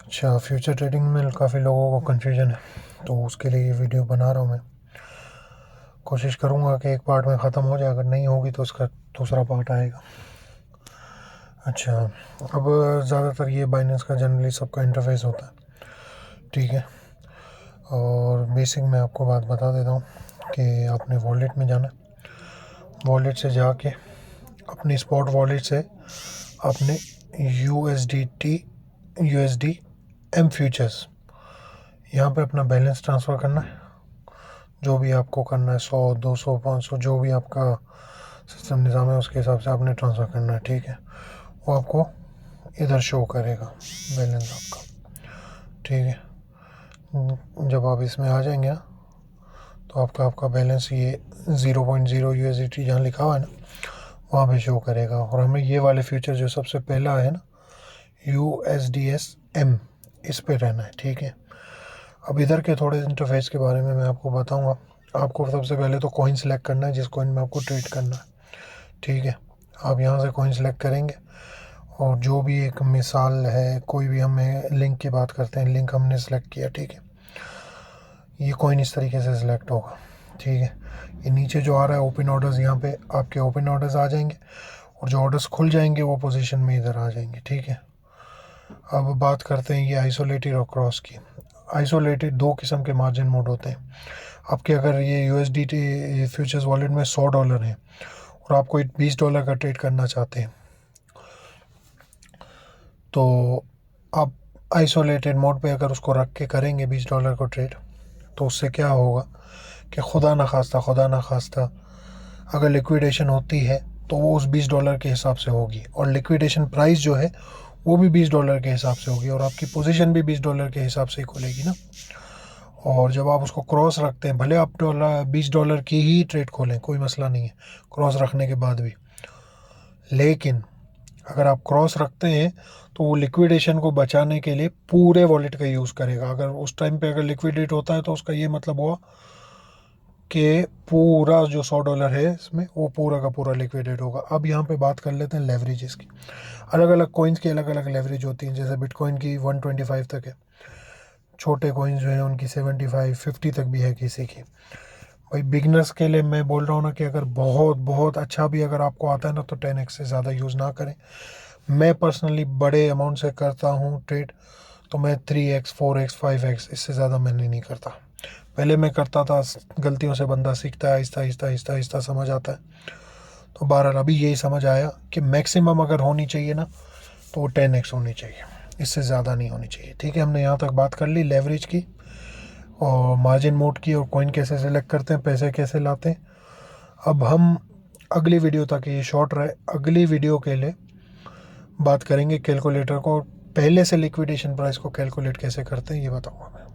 अच्छा, future trading में काफ़ी लोगों को कन्फ्यूजन है, तो उसके लिए ये वीडियो बना रहा हूँ मैं। कोशिश करूँगा कि एक पार्ट में ख़त्म हो जाए, अगर नहीं होगी तो उसका दूसरा पार्ट आएगा। अच्छा, अब ज़्यादातर ये बाइनेंस का जनरली सबका इंटरफेस होता है, ठीक है। और बेसिक मैं आपको बात बता देता हूँ कि आपने वॉलेट में जाना, वॉलेट से जाके अपनी स्पॉट वॉलेट से अपने USD M फ्यूचर्स यहाँ पे अपना बैलेंस ट्रांसफ़र करना है। जो भी आपको करना है, 100 200 500 जो भी आपका सिस्टम निज़ाम है उसके हिसाब से आपने ट्रांसफ़र करना है, ठीक है। वो आपको इधर शो करेगा बैलेंस आपका, ठीक है। जब आप इसमें आ जाएंगे ना, तो आपका बैलेंस ये 0.0 USDT जहाँ लिखा हुआ है ना, वहाँ पे शो करेगा। और हमें ये वाले फ्यूचर जो सबसे पहला है ना, USDSM, इस पे रहना है, ठीक है। अब इधर के थोड़े इंटरफेस के बारे में मैं आपको बताऊंगा। आपको सबसे पहले तो कॉइन सेलेक्ट करना है, जिस कॉइन में आपको ट्रेड करना है, ठीक है। आप यहाँ से कॉइन सेलेक्ट करेंगे और जो भी एक मिसाल है, कोई भी हमें लिंक की बात करते हैं, लिंक हमने सेलेक्ट किया, ठीक है। ये कॉइन इस तरीके से सिलेक्ट होगा, ठीक है। ये नीचे जो आ रहा है ओपन ऑर्डर्स, यहाँ पे आपके ओपन ऑर्डर्स आ जाएंगे और जो ऑर्डर्स खुल जाएंगे वो पोजीशन में इधर आ जाएंगे, ठीक है। अब बात करते हैं ये आइसोलेटेड और क्रॉस की। आइसोलेटेड दो किस्म के मार्जिन मोड होते हैं आपके। अगर ये USDT फ्यूचर्स वॉलेट में $100 है और आपको $20 का ट्रेड करना चाहते हैं, तो आप आइसोलेटेड मोड पे अगर उसको रख के करेंगे $20 को ट्रेड, तो उससे क्या होगा कि खुदा न खास्ता अगर लिक्विडेशन होती है तो वो उस $20 के हिसाब से होगी, और लिक्विडेशन प्राइस जो है वो भी $20 के हिसाब से होगी, और आपकी पोजीशन भी $20 के हिसाब से ही खुलेगी ना। और जब आप उसको क्रॉस रखते हैं, भले आप $20 की ही ट्रेड खोलें, कोई मसला नहीं है क्रॉस रखने के बाद भी, लेकिन अगर आप क्रॉस रखते हैं तो वो लिक्विडेशन को बचाने के लिए पूरे वॉलेट का यूज़ करेगा। अगर उस टाइम पे अगर लिक्विडेट होता है तो उसका ये मतलब हुआ कि पूरा जो $100 है इसमें, वो पूरा का पूरा लिक्विडेट होगा। अब यहाँ पे बात कर लेते हैं लेवरेजेस की। अलग अलग कॉइन्स की अलग अलग लेवरेज होती हैं। जैसे बिटकॉइन की 125 तक है, छोटे कॉइन्स जो हैं उनकी 75 50 तक भी है किसी की। भाई बिगनर्स के लिए मैं बोल रहा हूँ ना कि अगर बहुत बहुत अच्छा भी अगर आपको आता है ना, तो 10x से ज़्यादा यूज़ ना करें। मैं पर्सनली बड़े अमाउंट से करता हूँ ट्रेड, तो मैं 3x 4x 5x इससे ज़्यादा मैंने नहीं करता। पहले मैं करता था, गलतियों से बंदा सीखता है, आहिस्ता आहिस्ता आहिस्ता आहिस्ता समझ आता है। तो बहरहाल अभी यही समझ आया कि मैक्सिमम अगर होनी चाहिए ना, तो वो 10x होनी चाहिए, इससे ज़्यादा नहीं होनी चाहिए, ठीक है। हमने यहाँ तक बात कर ली लेवरेज की और मार्जिन मोड की, और कॉइन कैसे सेलेक्ट करते हैं, पैसे कैसे लाते हैं। अब हम अगली वीडियो तक, ये शॉर्ट रहे, अगली वीडियो के लिए बात करेंगे कैलकुलेटर को, पहले से लिक्विडेशन प्राइस को कैलकुलेट कैसे करते हैं ये बताऊँगा मैं।